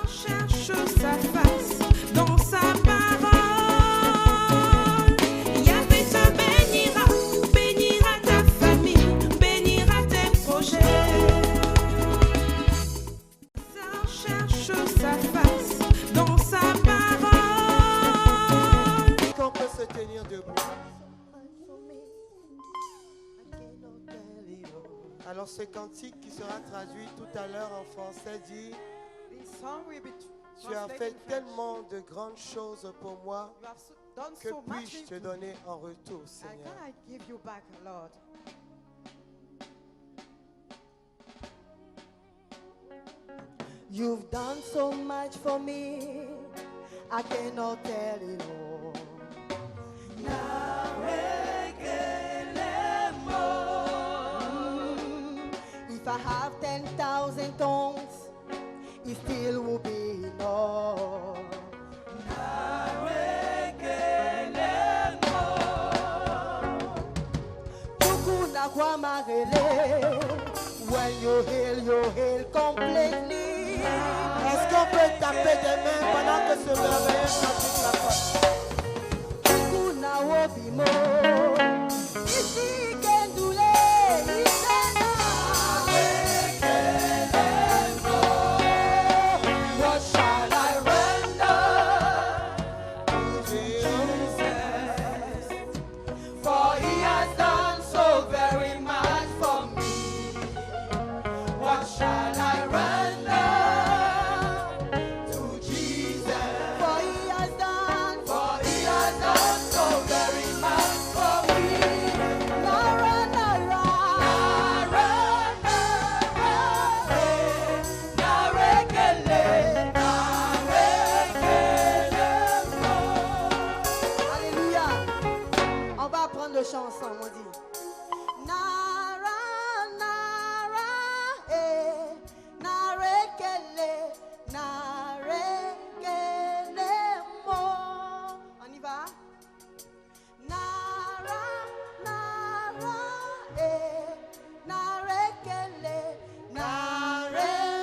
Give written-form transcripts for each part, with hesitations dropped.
Cherche sa face dans sa parole. Yahvé te bénira ta famille, bénira tes projets. Cherche sa face dans sa parole. Qu'on peut se tenir debout. Alors ce cantique qui sera traduit tout à l'heure en français dit: tu as fait tellement de grandes choses pour moi, que puis-je te donner en retour, Seigneur? You've done so much for me, I cannot tell it all. If I have 10,000 tongues, it still will be enough. Tukuna kwa marele, when you heal completely. Est-ce qu'on peut taper des mains pendant que ce merveilleux cantique s'accorde? Tukuna wobimo, isi kendule, isena. What shall I render to Jesus? For he has done so very much for me. What shall I render to Jesus? For he has done so very much for me. Nara, nara, nara, narekele, Alléluia. On va apprendre le chant ensemble, on dit. Nara, nara, narekele, narekele mo. On y va? Nara, nara, narekele, narekele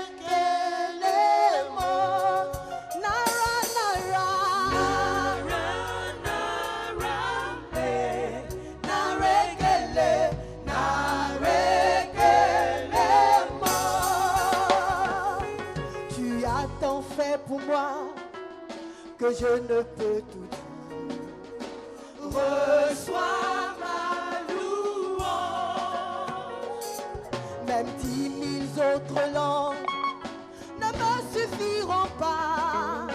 mo. Nara, nara, narekele, narekele mo. Tu as tant fait pour moi que je ne peux tout dire. Reçois ma louange. Même 10 000 autres langues ne me suffiront pas.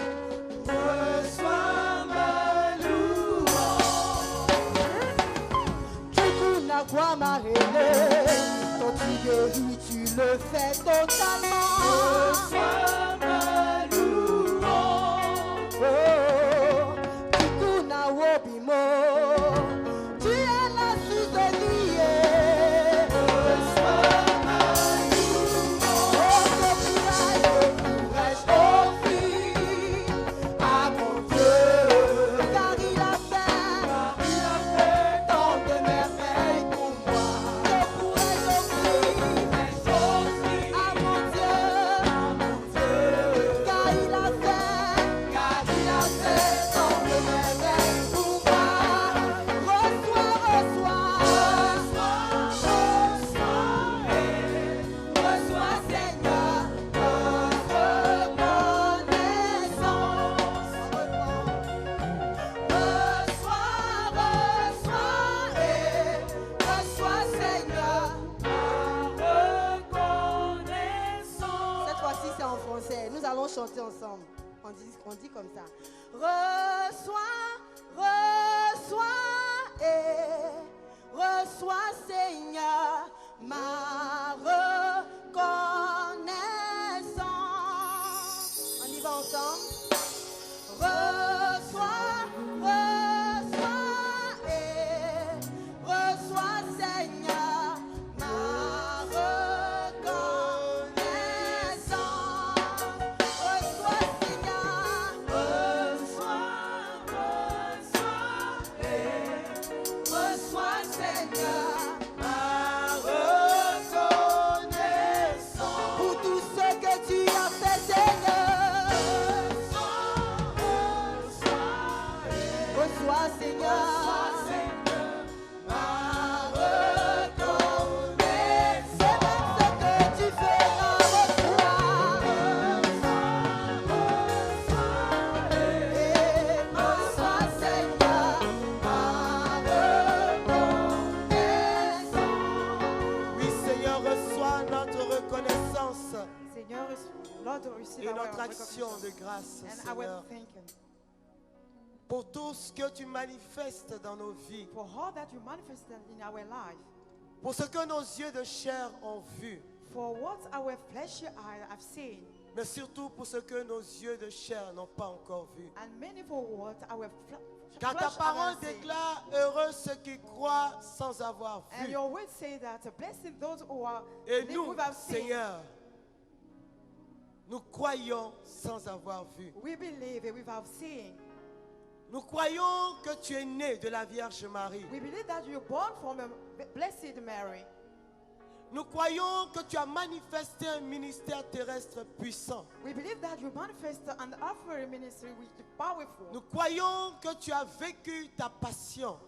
Reçois ma louange. Tukuna marele, quand tu guéris, tu le fais totalement. Reçois ma louange. Oh, Tukuna wobimo, tu es la soudelier. Reçois ma louange. Oh, que pourrais-je offrir à mon Dieu? Car il a fait tant de merveilles pour moi. Que pourrais-je offrir à mon Dieu? Car il a fait tant de merveilles pour moi. Reçois, Seigneur, notre reconnaissance. Reçois, Seigneur, ma reconnaissance. Cette fois-ci, c'est en français. Nous allons chanter ensemble. On dit comme ça. Reçois, Seigneur, ma reconnaissance. On y va ensemble. Reçois, Seigneur, ma reconnaissance. Reçois, Seigneur, ma reconnaissance. Pour tout ce que tu as fait, Seigneur. et notre action de grâce, Seigneur, pour tout ce que tu manifestes dans nos vies, pour ce que nos yeux de chair ont vu, mais surtout pour ce que nos yeux de chair n'ont pas encore vu. Car ta parole déclare heureux ceux qui croient sans avoir vu. Et nous, Seigneur, nous croyons sans avoir vu. Nous croyons que tu es né de la Vierge Marie. Nous croyons que tu as manifesté un ministère terrestre puissant. Nous croyons que tu as vécu ta passion.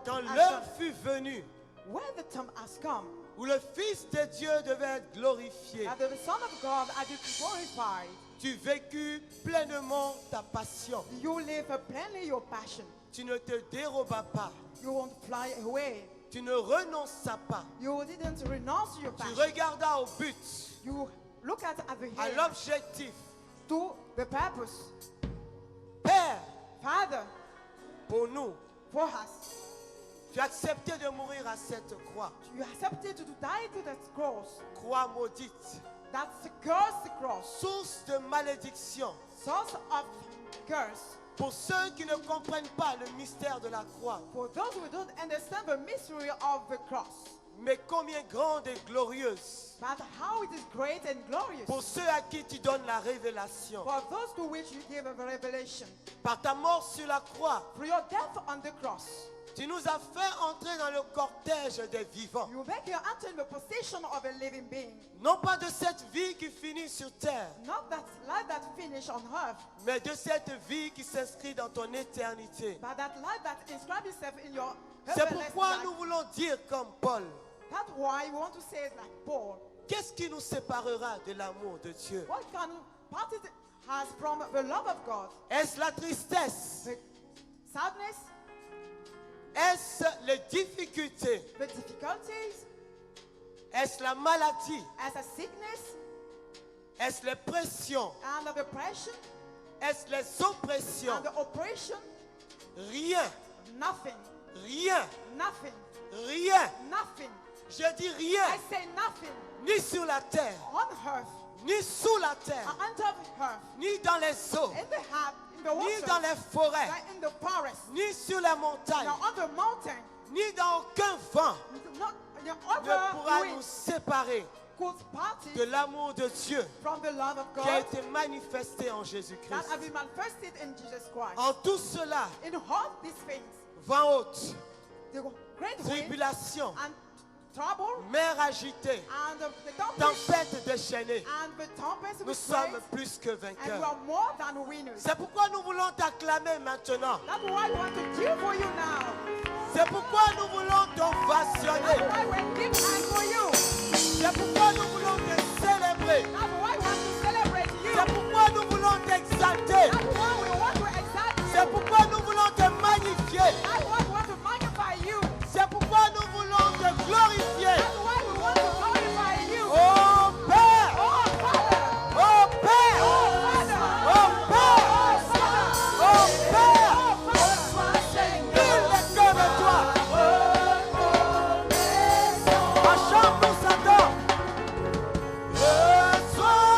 Quand l'heure fut venue, où le Fils de Dieu devait être glorifié, tu vécus pleinement ta passion. Tu ne te dérobas pas. Tu ne renonças pas. Tu regardas au but, à l'objectif. Père, pour nous, tu as accepté de mourir à cette croix. Croix maudite. Source de malédiction. Pour ceux qui ne comprennent pas le mystère de la croix. Mais combien grande et glorieuse. Pour ceux à qui tu donnes la révélation. Par ta mort sur la croix. Tu nous as fait entrer dans le cortège des vivants. Non pas de cette vie qui finit sur terre, mais de cette vie qui s'inscrit dans ton éternité. C'est pourquoi nous voulons dire comme Paul, qu'est-ce qui nous séparera de l'amour de Dieu? Est-ce la tristesse? Est-ce les difficultés? Est-ce la maladie? Est-ce les pressions? Est-ce les oppressions? Rien. Rien. Rien. Je dis rien. Ni sur la terre, ni sous la terre, ni dans les eaux, ni dans les forêt, ni sur la montagne, ni dans aucun vent ne pourra nous séparer de l'amour de Dieu qui a été manifesté en Jésus-Christ. En tout cela, vent haute, tribulation, mer agitée, tempête déchaînée, nous sommes plus que vainqueurs. C'est pourquoi nous voulons t'acclamer maintenant. C'est pourquoi nous voulons t'ovationner. C'est pourquoi nous voulons te célébrer. C'est pourquoi nous voulons t'exalter. C'est pourquoi nous voulons te magnifier. C'est pourquoi nous voulons te glorifier. Oh Père! Oh Père! Oh Père! Oh Père! Nul n'est comme toi. En chant, nous s'attend. Reçois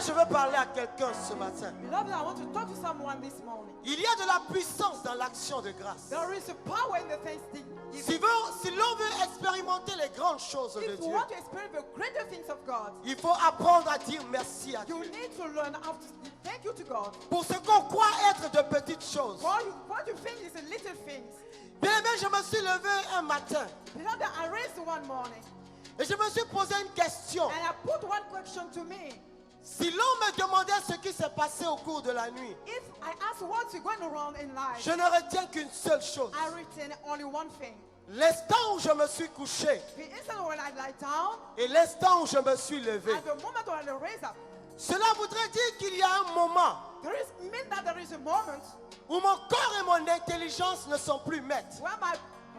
je veux parler à quelqu'un ce matin. Beloved, I want to talk to someone this morning. Il y a de la puissance dans l'action de grâce. There is a power in the thanksgiving. Si l'on veut expérimenter les grandes choses de If you Dieu, want to experience the greater things of God, il faut apprendre à dire merci à you Dieu. need to learn how to say thank you to God. Pour ce qu'on croit être de petites choses. What you think is a little things. Bien aimé, je me suis levé un matin Beloved, I raised one morning et je me suis posé une question. and I put one question to me. Si l'on me demandait ce qui s'est passé au cours de la nuit, If I ask what's going around in life, je ne retiens qu'une seule chose. I retain only one thing. L'instant où je me suis couché The instant when I lie down et l'instant où je me suis levé. and the moment when I raise up, Cela voudrait dire qu'il y a un moment mean that there is a moment où mon corps et mon intelligence ne sont plus maîtres. where my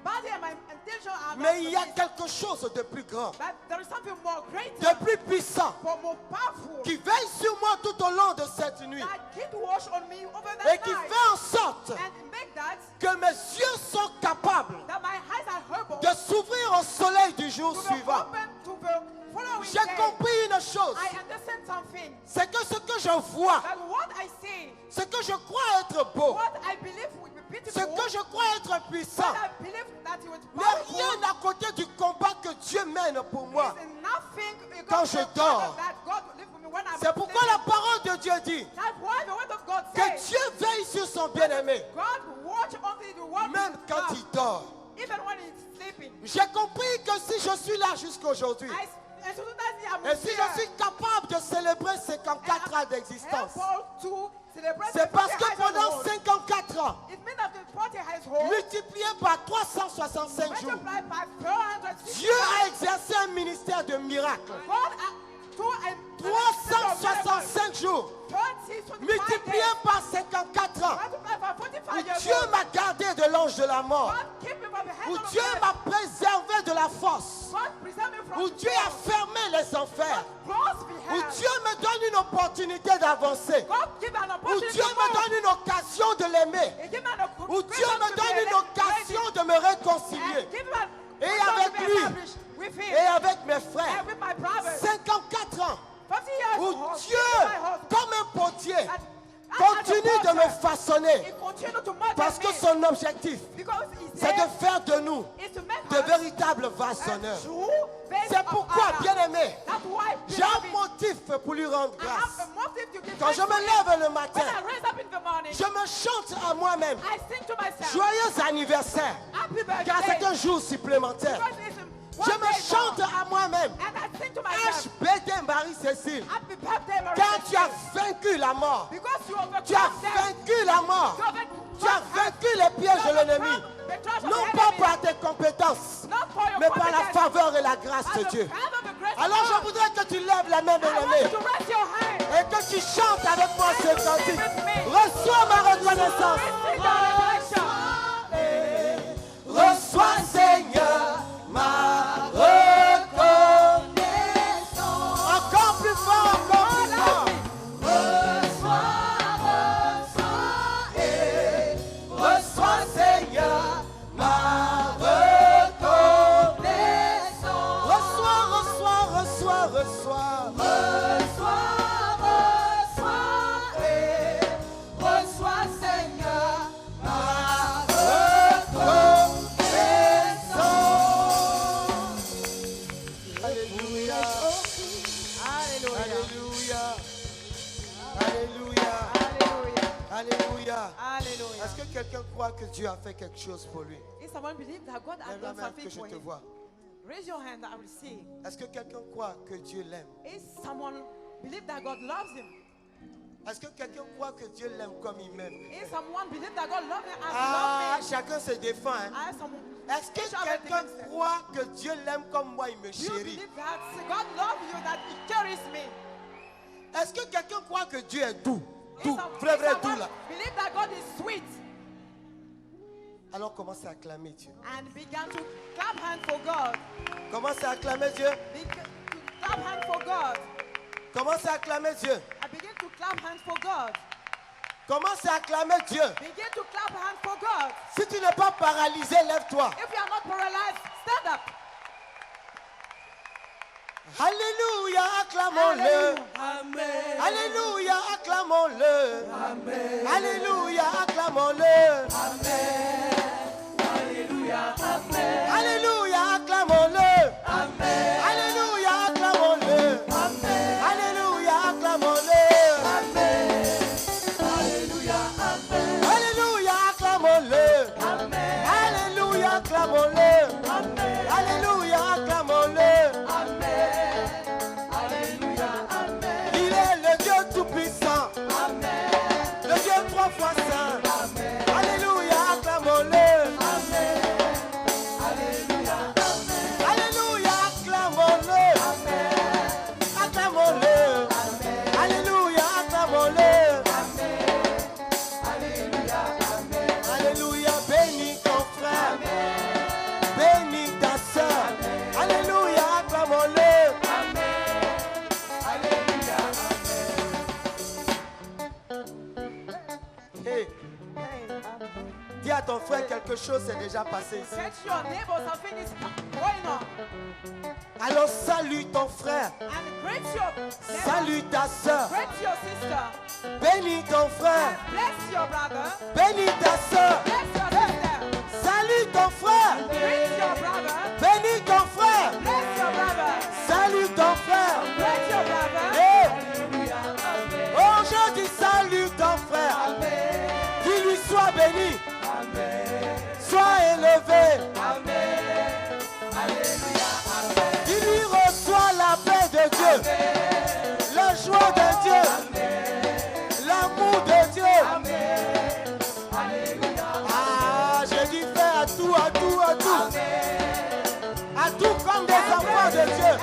body and my intention are not Mais il y a submissive. quelque chose de plus grand, But there is something more greater, de plus puissant, more powerful, qui veille sur moi tout au long de cette nuit that keep watch on me over et that qui night fait en sorte and make that que mes yeux sont capables my eyes are able de s'ouvrir au soleil du jour to be suivant. open to the following J'ai day. compris une chose, I understand something. c'est que ce que je vois, But what I see, ce que je crois être beau, what I believe will be ce beautiful, que je crois être puissant, what I believe that it was n'est powerful, rien à côté du combat que Dieu mène pour moi. is nothing Quand je dors. that God will live with me when I'm C'est pourquoi la parole de Dieu dit That's why the word of God que says Dieu veille sur son bien-aimé, God watch over the one même who quand loves, il dort. even when he's sleeping. J'ai compris que si je suis là jusqu'aujourd'hui, And so that I'm et si here, je suis capable de célébrer 54 ans d'existence, helpful to celebrate c'est the parce 40 que years pendant old. 54 ans, It means that the 40 years old, multiplié par 365 jours, multiplied by 460, Dieu a exercé un ministère de miracles. God, 365 jours, multiplié par 54 ans, où Dieu m'a gardé de l'ange de la mort, où Dieu m'a préservé de la force, où Dieu a fermé les enfers, où Dieu me donne une opportunité d'avancer, où Dieu me donne une occasion de l'aimer, où Dieu me donne une occasion de me réconcilier, et avec lui, et avec mes frères, 54 ans, où Dieu, comme un potier, continue de me façonner, parce que son objectif, c'est de faire de nous de véritables vassonneurs. C'est pourquoi, bien-aimé, j'ai un motif pour lui rendre grâce. Quand je me lève le matin, je me chante à moi-même, joyeux anniversaire, car c'est un jour supplémentaire. Je me chante à moi-même, HBD Marie-Cécile, car tu as vaincu la mort. Tu as vaincu la mort. Tu as vaincu les pièges de l'ennemi. Non pas par tes compétences, mais par la faveur et la grâce de Dieu. Alors je voudrais que tu lèves la main, bien-aimé, et que tu chantes avec moi ce cantique. Reçois ma reconnaissance. Reçois, Seigneur, ma reconnaissance. Encore plus fort, encore plus fort. Reçois, Seigneur, ma reconnaissance. Reçois. Reçois, Seigneur, ma Alléluia. Alléluia. Est-ce que quelqu'un croit que Dieu a fait quelque chose pour lui? If someone believes that God has Lève la done main something que je for te him, vois. raise your hand, I will see. Est-ce que quelqu'un croit que Dieu l'aime? If someone believes that God loves him, Est-ce que quelqu'un croit que Dieu l'aime comme il m'aime? if someone believes that God loves him as Ah, he loves me, chacun se défend. Hein? Est-ce que quelqu'un croit que Dieu l'aime comme moi, il me you chérit? believe that God loves you, that he carries me. Est-ce que quelqu'un croit que Dieu est doux? If Doux, some- vrai, if vrai, doux someone là. believe that God is sweet Alors commencez à acclamer Dieu. and began to clap hands for God, Commencez à acclamer Dieu. begin to clap hands for God. Commencez à acclamer Dieu. I begin to clap hands for God. Commencez à acclamer Dieu. Begin to clap hands for God. Si tu n'es pas paralysé, lève-toi. If you are not paralyzed, stand up. Alléluia, acclamons-le. Amen. Alléluia, acclamons-le. Amen. Alléluia, acclamons-le. Amen. Alléluia. Amen. Alléluia, acclamons-le. Amen. Alléluia, acclamons-le. Amen. Alléluia, acclamons-le. Amen. Alléluia. Amen. Alléluia, acclamons-le. Amen. Alléluia, acclamons-le. Amen. Alléluia, acclamons-le. Amen. Alléluia. Amen. Il est le Dieu tout-puissant, Amen. le Dieu trois fois saint. Amen. Alléluia, acclamons-le. Amen. Alléluia. Amen. Alléluia, acclamons-le. Amen. Acclamons-le. Alléluia, acclamons-le. Amen. Alléluia. Amen. Alléluia, bénis ton frère. Bénis ta soeur. Alléluia, acclamons-le. Amen. Alléluia. Hey, dis à ton frère quelque chose s'est déjà passé ici. Touch your neighbor, something is going on. Alors salue ton frère. And greet your neighbor. Salue ta soeur. Greet your sister. Bénis ton frère. And bless your brother. Bénis ta soeur. Bless your sister. Salut ton frère. Greet your brother. Bénis ton frère. Bless your brother. Salut ton frère. Bless your brother. Hey, Alléluia. Amen. oh, je dis salut ton frère. Amen. Qu'il lui soit béni. Amen. Sois élevé. Amen. Alléluia. Amen. Il lui reçoit la paix de Dieu. La joie de Dieu. L'amour de Dieu. Amen. Alléluia. Ah, je dis fais à tout, à tout, à tout. À tout comme des enfants de Dieu.